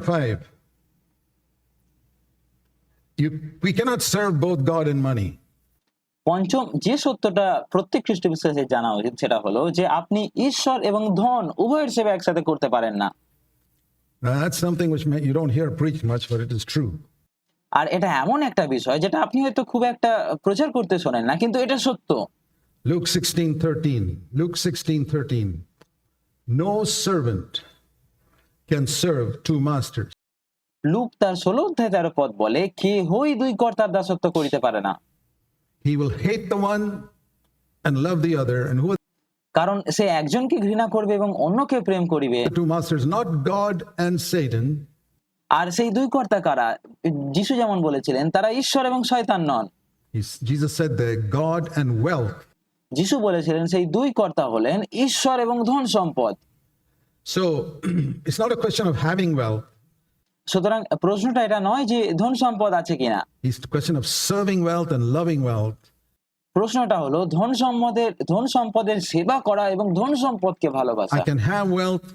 5. We cannot serve both God and money. পঞ্চম যে সত্যটা প্রত্যেক খ্রিস্ট বিশ্বাসী জানা উচিত সেটা হলো যে আপনি ঈশ্বর এবং ধন উভয়ের সেবা একসাথে করতে পারেন না। Now, that's something which you don't hear preached much, but it is true. আর এটা এমন একটা বিষয় যেটা আপনি হয়তো খুব একটা প্রচার করতে শোনেন না, কিন্তু এটা সত্য। Luke 16:13. Luke 16:13. No servant can serve two masters. Look তার 16:13 বলে, কেহই দুই কর্তার দাসত্ব করিতে পারে না। He will hate the one and love the other. And who are কারণ সে একজনকে ঘৃণা করবে এবং অন্যকে প্রেম করিবে। the two masters? Not God and Satan. আর সেই দুই কর্তা কারা? যিশু যেমন বলেছিলেন তারা ঈশ্বর এবং শয়তান নন। Jesus said that God and wealth. যিশু বলেছিলেন সেই দুই কর্তা হলেন ঈশ্বর এবং ধন সম্পদ। So it's not a question of having wealth. সুতরাং প্রশ্নটা এটা নয় যে ধন সম্পদ আছে কিনা, It's the question of serving wealth and loving wealth. প্রশ্নটা হলো ধন সম্পদের সেবা করা এবং ধন সম্পদকে ভালোবাসা। I can have wealth,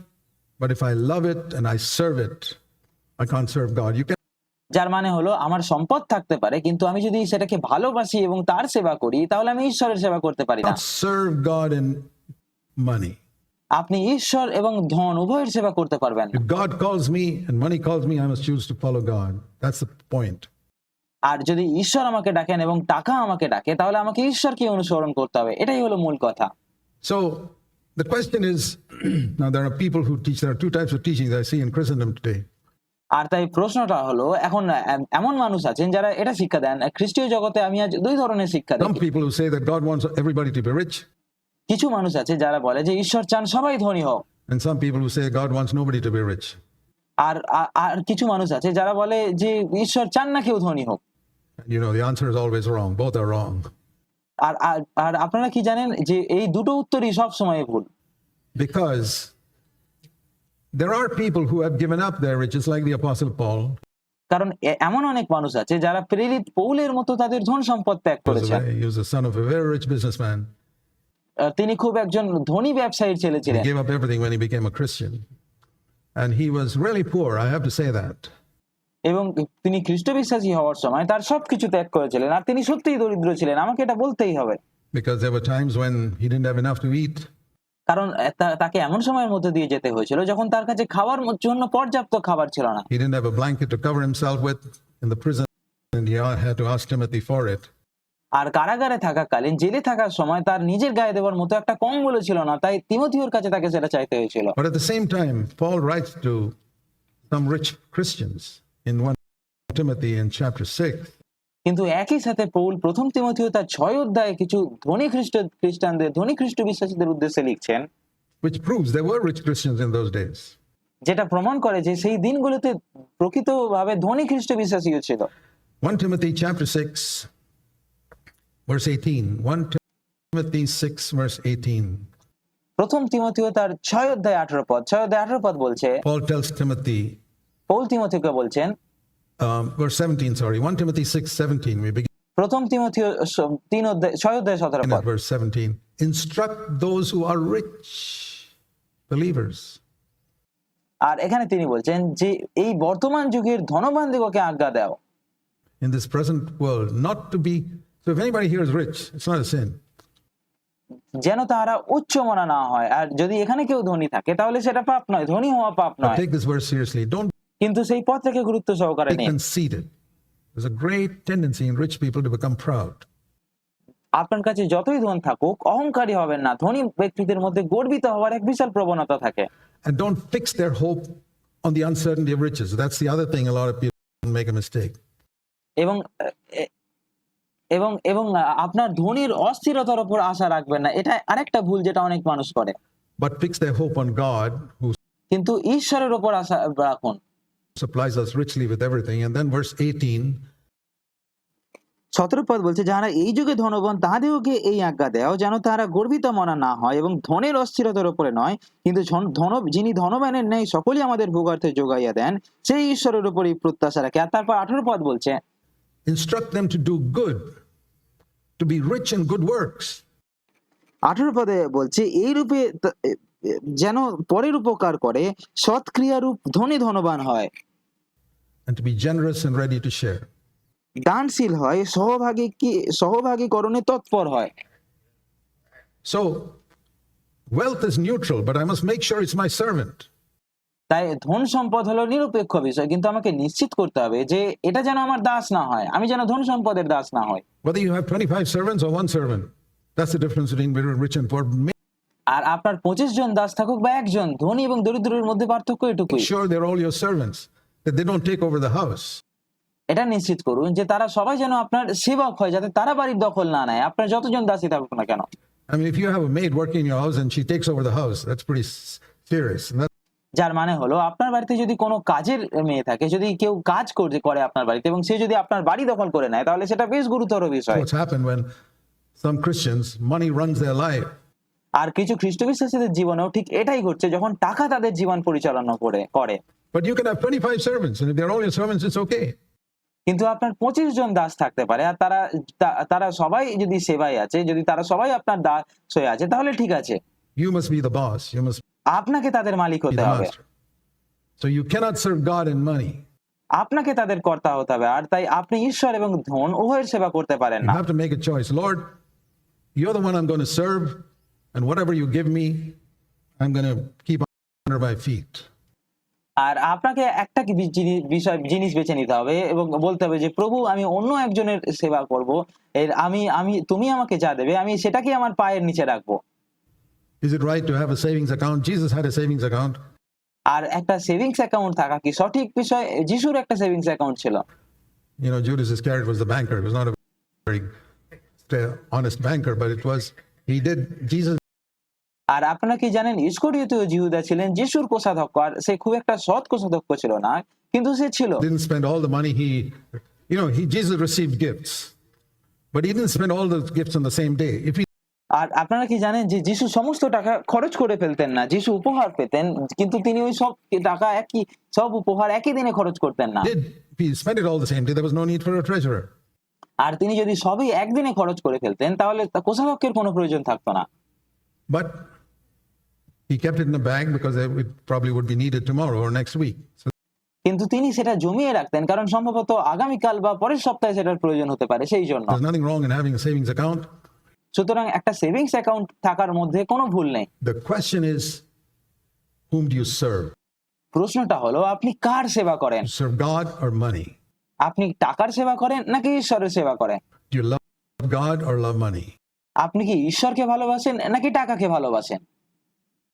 but if I love it and I serve it, I can't serve God. You can যার মানে হলো আমার সম্পদ থাকতে পারে, কিন্তু আমি যদি সেটাকে ভালোবাসি এবং তার সেবা করি তাহলে আমি ঈশ্বরের সেবা করতে পারি না। not serve God in money. আপনি ঈশ্বর এবং ধন উভয়ের সেবা করতে পারবেন না। If God calls me and money calls me, I must choose to follow God. That's the point. আর যদি ঈশ্বর আমাকে ডাকেন এবং টাকা আমাকে ডাকে তাহলে আমাকে ঈশ্বরকে অনুসরণ করতে হবে, এটাই হলো মূল কথা। So the question is, now there are people who teach, there are two types of teaching that I see in Christendom today. আর তাই প্রশ্নটা হলো, এখন এমন মানুষ আছেন যারা এটা শিক্ষা দেন, খ্রিস্টীয় জগতে আমি আজ দুই ধরনের শিক্ষা Some দেখি। people who say that God wants everybody to be rich, কিছু মানুষ আছে যারা বলে যে ঈশ্বর চান সবাই ধনী হোক, and some people who say God wants nobody to be rich. আর আর কিছু মানুষ আছে যারা বলে যে ঈশ্বর চান না কেউ ধনী হোক। And you know, the answer is always wrong. Both are wrong. আর আর আপনারা কি জানেন যে এই দুটো উত্তরই সব সময় ভুল। Because there are people who have given up their riches, like the Apostle Paul. কারণ এমন অনেক মানুষ আছে যারা প্রেরিত পৌলের মতো তাদের ধন সম্পদ ত্যাগ করেছেন। He was the son of a very rich businessman. তিনি খুব একজন ধনী ব্যবসায়ীর ছেলে He ছিলেন। gave up everything when he became a Christian. And he was really poor, I have to say that. এবং তিনি খ্রিস্ট বিশ্বাসী হওয়ার সময় তার সবকিছু ত্যাগ করেছিলেন, আর তিনি সত্যিই দরিদ্র ছিলেন, আমাকে এটা বলতেই হবে। Because there were times when he didn't have enough to eat. কারণ তাকে এমন সময়ের মধ্যে দিয়ে যেতে হয়েছিল যখন তার কাছে খাওয়ার জন্য পর্যাপ্ত খাবার ছিল না। He didn't have a blanket to cover himself with in the prison, and he had to ask Timothy for it. আর কারাগারে থাকাকালীন, জেলে থাকার সময় তার নিজের গায়ে দেওয়ার মতো একটা কম্বলও ছিল না, তাই তিমথিওর কাছে তাকে সেটা চাইতে হয়েছিল। But at the same time, Paul writes to some rich Christians in 1 Timothy in chapter 6. কিন্তু একই সাথে পৌল প্রথম তিমথিও তার 6 অধ্যায়ে কিছু ধনী খ্রিস্টানদের, ধনী খ্রিস্ট বিশ্বাসীদের উদ্দেশ্যে লিখছেন, Which proves there were rich Christians in those days. যেটা প্রমাণ করে যে সেই দিনগুলোতে প্রকৃতভাবে ধনী খ্রিস্ট বিশ্বাসীও ছিল। 1 Timothy chapter 6 verse 18. 1 Timothy 6 verse 18. প্রথম তিমথিও তার 6 অধ্যায় 18 পদ বলছে, Paul tells Timothy, পৌল তিমথিওকে বলছেন, verse 17, sorry, 1 Timothy 6:17. We begin প্রথম তিমথিও 6 অধ্যায় 17 at পদ। verse 17. Instruct those who are rich believers. আর এখানে তিনি বলছেন যে এই বর্তমান যুগের ধনবানদিগকে আজ্ঞা দাও। In this present world, not to be, so if anybody here is rich, it's not a sin. যেন তারা উচ্চ মনা না হয়, আর যদি এখানে কেউ ধনী থাকে তাহলে সেটা পাপ নয়, ধনী হওয়া পাপ But নয়। take this verse seriously. Don't কিন্তু সেই পথটাকে গুরুত্ব সহকারে be নিন। conceited. There's a great tendency in rich people to become proud. আপনার কাছে যতই ধন থাকুক অহংকারী হবেন না, ধনী ব্যক্তিদের মধ্যে গর্বিত হওয়ার এক বিশাল প্রবণতা থাকে। And don't fix their hope on the uncertainty of riches. That's the other thing a lot of people make a mistake. এবং এবং এবং আপনার ধনীর অস্থিরতার উপর আশা রাখবেন না, এটা আরেকটা ভুল যেটা অনেক মানুষ করে। But fix their hope on God, who কিন্তু ঈশ্বরের উপর আশা রাখুন। supplies us richly with everything. And then verse 18, 17 পদ বলছে, যারা এই যুগে ধনবান তাহাদেরকে এই আজ্ঞা দেও যেন তারা গর্বিত মনা না হয় এবং ধনের অস্থিরতার উপরে নয়, কিন্তু যিনি ধনবানের ন্যায় সকলেই আমাদের ভোগার্থে যোগাইয়া দেন সেই ঈশ্বরের উপরই প্রত্যাশা রাখে। আর তারপর 18 পদ বলছে, instruct them to do good, to be rich in good works. 18 পদে বলছে এই রূপে যেন পরের উপকার করে, সৎক্রিয়ারূপ ধনী ধনবান হয়। and to be generous and ready to share. দানশীল হয়, সহভাগীকরণে তৎপর হয়। So, wealth is neutral, but I must make sure it's my servant. তাই ধন সম্পদ হলো নিরপেক্ষ বিষয়, কিন্তু আমাকে নিশ্চিত করতে হবে যে এটা যেন আমার দাস না হয়, আমি যেন ধন সম্পদের দাস না হয়। Whether you have 25 servants or one servant, that's the difference between rich and poor. Make আর আপনার 25 জন দাস থাকুক বা একজন, ধনী এবং দরিদ্রের মধ্যে পার্থক্য এটুকুই। sure they're all your servants, that they don't take over the house. এটা নিশ্চিত করুন যে তারা সবাই যেন আপনার সেবক হয়, যাতে তারা বাড়ির দখল না নেয়, আপনার যতজন দাসী থাকুক না কেন। I mean, if you have a maid working in your house and she takes over the house, that's pretty serious. And that's যার মানে হলো আপনার বাড়িতে যদি কোনো কাজের মেয়ে থাকে, যদি কেউ কাজ করে আপনার বাড়িতে এবং সে যদি আপনার বাড়ি দখল করে নেয়, তাহলে সেটা বেশ গুরুতর বিষয়। what's happened when some Christians, money runs their life. আর কিছু খ্রিস্ট বিশ্বাসীদের জীবনেও ঠিক এটাই ঘটছে, যখন টাকা তাদের জীবন পরিচালনা করে। But you can have 25 servants, and if they're all your servants, it's okay. কিন্তু আপনার 25 জন দাস থাকতে পারে, আর তারা সবাই যদি সেবায় আছে, যদি তারা সবাই আপনার দাস হয়ে আছে, তাহলে ঠিক আছে। You must be the boss. You must আপনাকে তাদের মালিক be হতে the হবে, master. So you cannot serve God and money. আপনাকে তাদের কর্তা হতে হবে। আর তাই আপনি ঈশ্বর এবং ধন উভয়ের সেবা করতে পারেন You না। have to make a choice. Lord, you're the one I'm going to serve, and whatever you give me, I'm going to keep under my feet. আর আপনাকে একটা জিনিস বেছে নিতে হবে এবং বলতে হবে যে প্রভু, আমি অন্য একজনের সেবা করব, তুমি আমাকে যা দেবে আমি সেটাকে আমার পায়ের নিচে রাখবো। Is it right to have a savings account? Jesus had a savings account. আর একটা সেভিংস অ্যাকাউন্ট থাকা কি সঠিক বিষয়? যিশুর একটা সেভিংস অ্যাকাউন্ট ছিল। You know, Judas Iscariot was the banker. It was not a very honest banker, but Jesus আর আপনারা কি জানেন, ইস্করিয়তীয় জিহুদা ছিলেন যিশুর কোষাধ্যক্ষ, আর সে খুব একটা সৎ কোষাধ্যক্ষ ছিল না, কিন্তু সে ছিল। didn't spend all the money Jesus received gifts, but he didn't spend all the gifts on the same day. আর আপনারা কি জানেন যে যিশু সমস্ত টাকা খরচ করে ফেলতেন না, যিশু উপহার পেতেন, কিন্তু তিনি ওই সব টাকা সব উপহার একই দিনে খরচ করতেন না। If he spent it all the same day, there was no need for a treasurer. আর তিনি যদি সবই একদিনে খরচ করে ফেলতেন, তাহলে কোষাধ্যক্ষের কোনো প্রয়োজন থাকতো না। But he kept it in the bank because it probably would be needed tomorrow or next week. So কিন্তু তিনি সেটা জমিয়ে রাখতেন, কারণ সম্ভবত আগামীকাল বা পরের সপ্তাহে সেটার প্রয়োজন হতে পারে, সেই জন্য। there's nothing wrong in having a savings account. সুতরাং একটা সেভিংস অ্যাকাউন্ট থাকার মধ্যে কোনো ভুল নেই। The question is, whom do you serve? প্রশ্নটা হলো, আপনি কার সেবা করেন? You serve God or money? আপনি টাকার সেবা করেন নাকি ঈশ্বরের সেবা করেন? Do you love God or love money? আপনি কি ঈশ্বরকে ভালোবাসেন নাকি টাকাকে ভালোবাসেন?